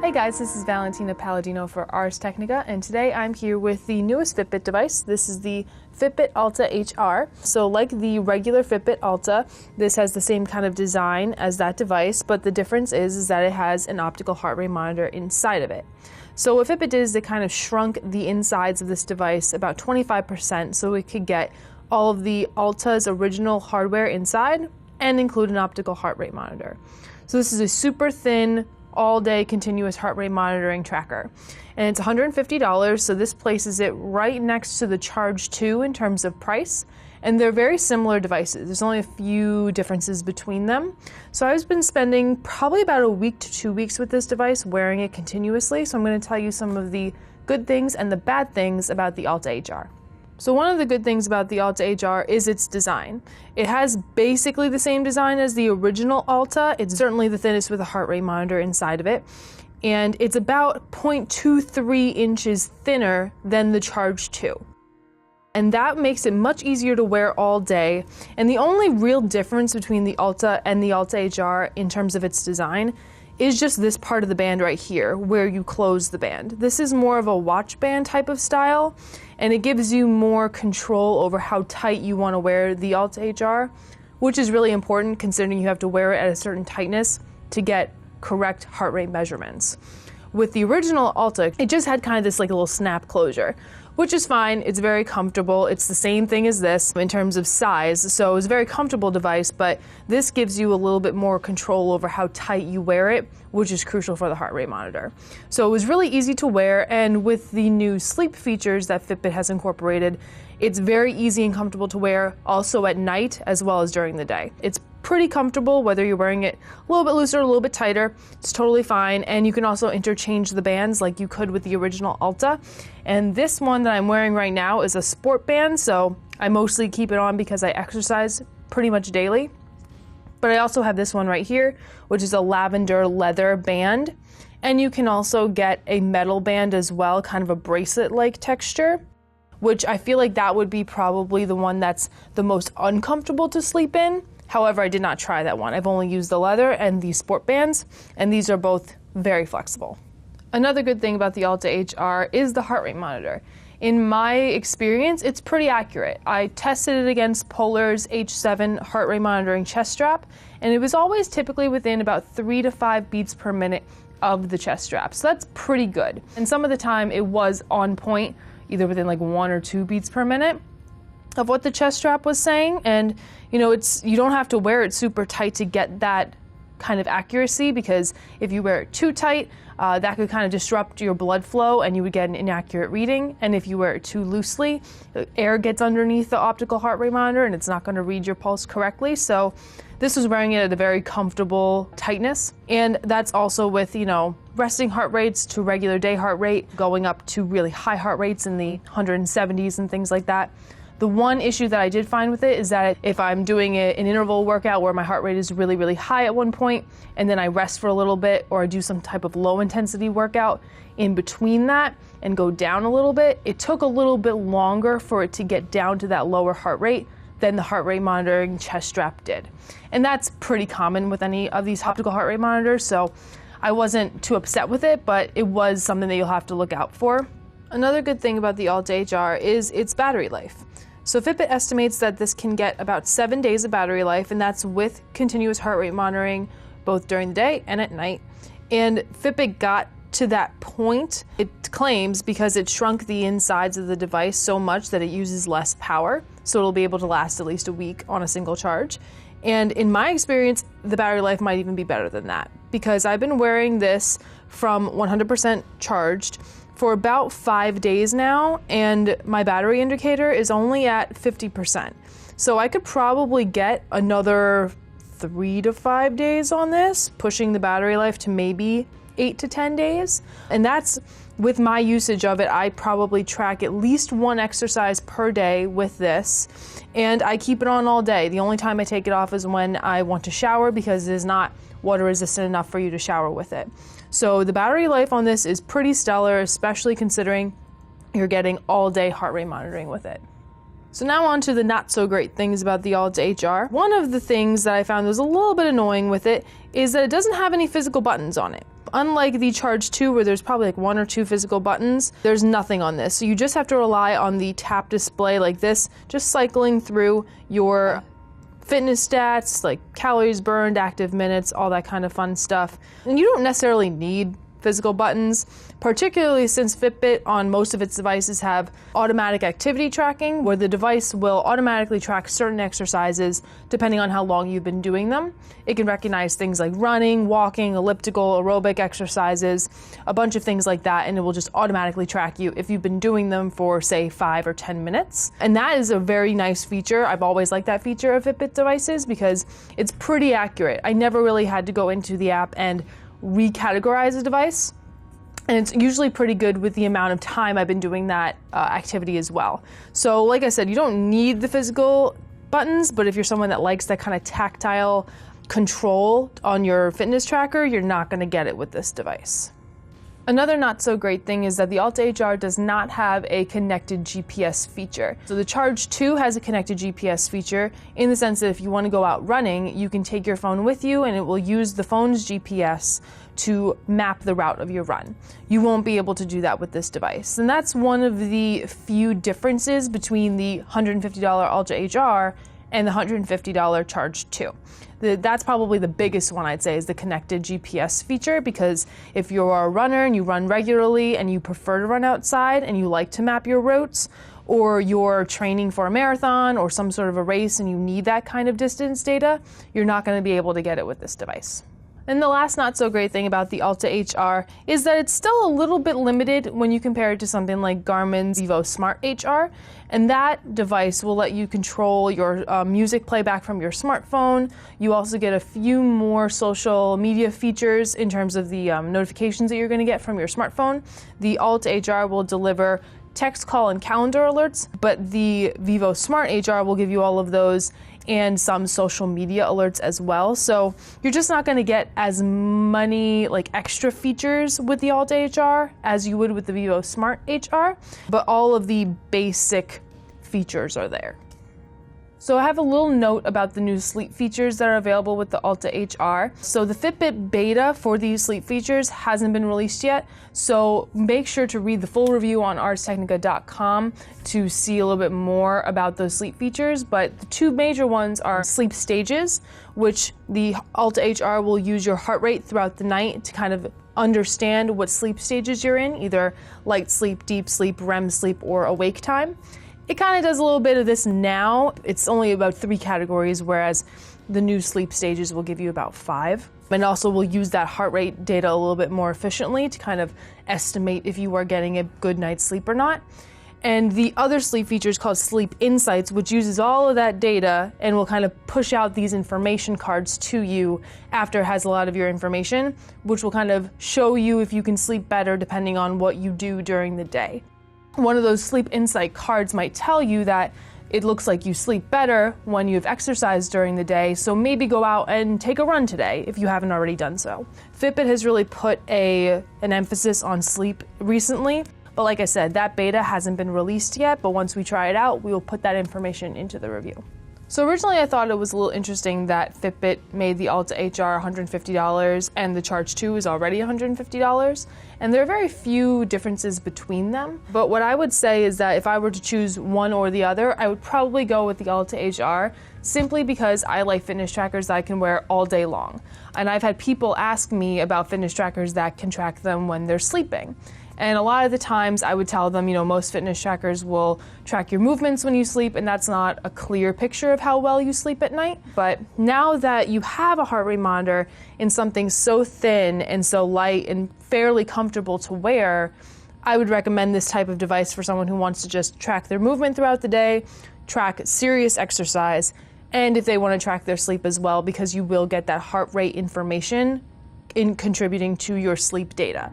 Hey guys, this is Valentina Palladino for Ars Technica, and today I'm here with the newest Fitbit device. This is the Fitbit Alta HR. So like the regular Fitbit Alta, this has the same kind of design as that device, but the difference is that it has an optical heart rate monitor inside of it. So what Fitbit did is they kind of shrunk the insides of this device about 25% so it could get all of the Alta's original hardware inside and include an optical heart rate monitor. So this is a super thin, all-day continuous heart rate monitoring tracker. And it's $150, so this places it right next to the Charge 2 in terms of price. And they're very similar devices. There's only a few differences between them. So I've been spending probably about a week to 2 weeks with this device, wearing it continuously. So I'm going to tell you some of the good things and the bad things about the Alta HR. So one of the good things about the Alta HR is its design. It has basically the same design as the original Alta. It's certainly the thinnest with a heart rate monitor inside of it. And it's about 0.23 inches thinner than the Charge 2. And that makes it much easier to wear all day. And the only real difference between the Alta and the Alta HR in terms of its design is just this part of the band right here where you close the band. This is more of a watch band type of style, and it gives you more control over how tight you want to wear the Alta HR, which is really important considering you have to wear it at a certain tightness to get correct heart rate measurements. With the original Alta, it just had kind of this like a little snap closure, which is fine. It's very comfortable. It's the same thing as this in terms of size. So it's a very comfortable device, but this gives you a little bit more control over how tight you wear it, which is crucial for the heart rate monitor. So it was really easy to wear, and with the new sleep features that Fitbit has incorporated, it's very easy and comfortable to wear also at night as well as during the day. It's pretty comfortable whether you're wearing it a little bit looser or a little bit tighter. It's totally fine, and you can also interchange the bands like you could with the original Alta. And this one that I'm wearing right now is a sport band, so I mostly keep it on because I exercise pretty much daily. But I also have this one right here, which is a lavender leather band, and you can also get a metal band as well, kind of a bracelet-like texture, which I feel like that would be probably the one that's the most uncomfortable to sleep in. However, I did not try that one. I've only used the leather and the sport bands, and these are both very flexible. Another good thing about the Alta HR is the heart rate monitor. In my experience, it's pretty accurate. I tested it against Polar's H7 heart rate monitoring chest strap, and it was always typically within about 3 to 5 beats per minute of the chest strap. So that's pretty good. And some of the time it was on point, either within like 1 or 2 beats per minute of what the chest strap was saying. And you know, you don't have to wear it super tight to get that kind of accuracy, because if you wear it too tight, that could kind of disrupt your blood flow and you would get an inaccurate reading. And if you wear it too loosely, air gets underneath the optical heart rate monitor and it's not going to read your pulse correctly. So this was wearing it at a very comfortable tightness. And that's also with, you know, resting heart rates to regular day heart rate, going up to really high heart rates in the 170s and things like that. The one issue that I did find with it is that if I'm doing an interval workout where my heart rate is really, really high at one point, and then I rest for a little bit, or I do some type of low intensity workout in between that and go down a little bit, it took a little bit longer for it to get down to that lower heart rate than the heart rate monitoring chest strap did. And that's pretty common with any of these optical heart rate monitors, so I wasn't too upset with it, but it was something that you'll have to look out for. Another good thing about the Alta HR is its battery life. So Fitbit estimates that this can get about 7 days of battery life, and that's with continuous heart rate monitoring both during the day and at night. And Fitbit got to that point, it claims, because it shrunk the insides of the device so much that it uses less power, so it'll be able to last at least a week on a single charge. And in my experience, the battery life might even be better than that, because I've been wearing this from 100% charged for about 5 days now, and my battery indicator is only at 50%. So I could probably get another 3 to 5 days on this, pushing the battery life to maybe 8 to 10 days. And that's with my usage of it. I probably track at least one exercise per day with this, and I keep it on all day. The only time I take it off is when I want to shower, because it is not water resistant enough for you to shower with it. So the battery life on this is pretty stellar, especially considering you're getting all day heart rate monitoring with it. So now on to the not so great things about the Alta HR. One of the things that I found was a little bit annoying with it is that it doesn't have any physical buttons on it. unlike the Charge 2, where there's probably like 1 or 2 physical buttons, there's nothing on this. So you just have to rely on the tap display like this, just cycling through your fitness stats, like calories burned, active minutes, all that kind of fun stuff. And you don't necessarily need physical buttons, particularly since Fitbit on most of its devices have automatic activity tracking, where the device will automatically track certain exercises depending on how long you've been doing them. It can recognize things like running, walking, elliptical, aerobic exercises, a bunch of things like that, and it will just automatically track you if you've been doing them for, say, 5 or 10 minutes. And that is a very nice feature. I've always liked that feature of Fitbit devices because it's pretty accurate. I never really had to go into the app and recategorize a device. And it's usually pretty good with the amount of time I've been doing that activity as well. So like I said, you don't need the physical buttons, but if you're someone that likes that kind of tactile control on your fitness tracker, you're not going to get it with this device. Another not so great thing is that the Alta HR does not have a connected GPS feature. So the Charge 2 has a connected GPS feature in the sense that if you want to go out running, you can take your phone with you and it will use the phone's GPS to map the route of your run. You won't be able to do that with this device. And that's one of the few differences between the $150 Alta HR and the $150 Charge 2. That's probably the biggest one, I'd say, is the connected GPS feature, because if you're a runner and you run regularly and you prefer to run outside and you like to map your routes, or you're training for a marathon or some sort of a race and you need that kind of distance data, you're not going to be able to get it with this device. And the last not so great thing about the Alta HR is that it's still a little bit limited when you compare it to something like Garmin's Vivo Smart HR. And that device will let you control your music playback from your smartphone. You also get a few more social media features in terms of the notifications that you're going to get from your smartphone. The Alta HR will deliver text, call, and calendar alerts, but the Vivo Smart HR will give you all of those and some social media alerts as well. So you're just not going to get as many like extra features with the Alta HR as you would with the Vivo Smart HR, but all of the basic features are there. So I have a little note about the new sleep features that are available with the Alta HR. So the Fitbit beta for these sleep features hasn't been released yet, so make sure to read the full review on arstechnica.com to see a little bit more about those sleep features. But the two major ones are sleep stages, which the Alta HR will use your heart rate throughout the night to kind of understand what sleep stages you're in, either light sleep, deep sleep, REM sleep, or awake time. It kind of does a little bit of this now. It's only about 3 categories, whereas the new sleep stages will give you about 5. And also will use that heart rate data a little bit more efficiently to kind of estimate if you are getting a good night's sleep or not. And the other sleep feature is called Sleep Insights, which uses all of that data and will kind of push out these information cards to you after it has a lot of your information, which will kind of show you if you can sleep better depending on what you do during the day. One of those Sleep Insight cards might tell you that it looks like you sleep better when you've exercised during the day, so maybe go out and take a run today if you haven't already done so. Fitbit has really put an emphasis on sleep recently, but like I said, that beta hasn't been released yet, but once we try it out, we will put that information into the review. So originally I thought it was a little interesting that Fitbit made the Alta HR $150 and the Charge 2 is already $150, and there are very few differences between them. But what I would say is that if I were to choose one or the other, I would probably go with the Alta HR, simply because I like fitness trackers that I can wear all day long. And I've had people ask me about fitness trackers that can track them when they're sleeping. And a lot of the times I would tell them, most fitness trackers will track your movements when you sleep, and that's not a clear picture of how well you sleep at night. But now that you have a heart rate monitor in something so thin and so light and fairly comfortable to wear, I would recommend this type of device for someone who wants to just track their movement throughout the day, track serious exercise, and if they want to track their sleep as well, because you will get that heart rate information in contributing to your sleep data.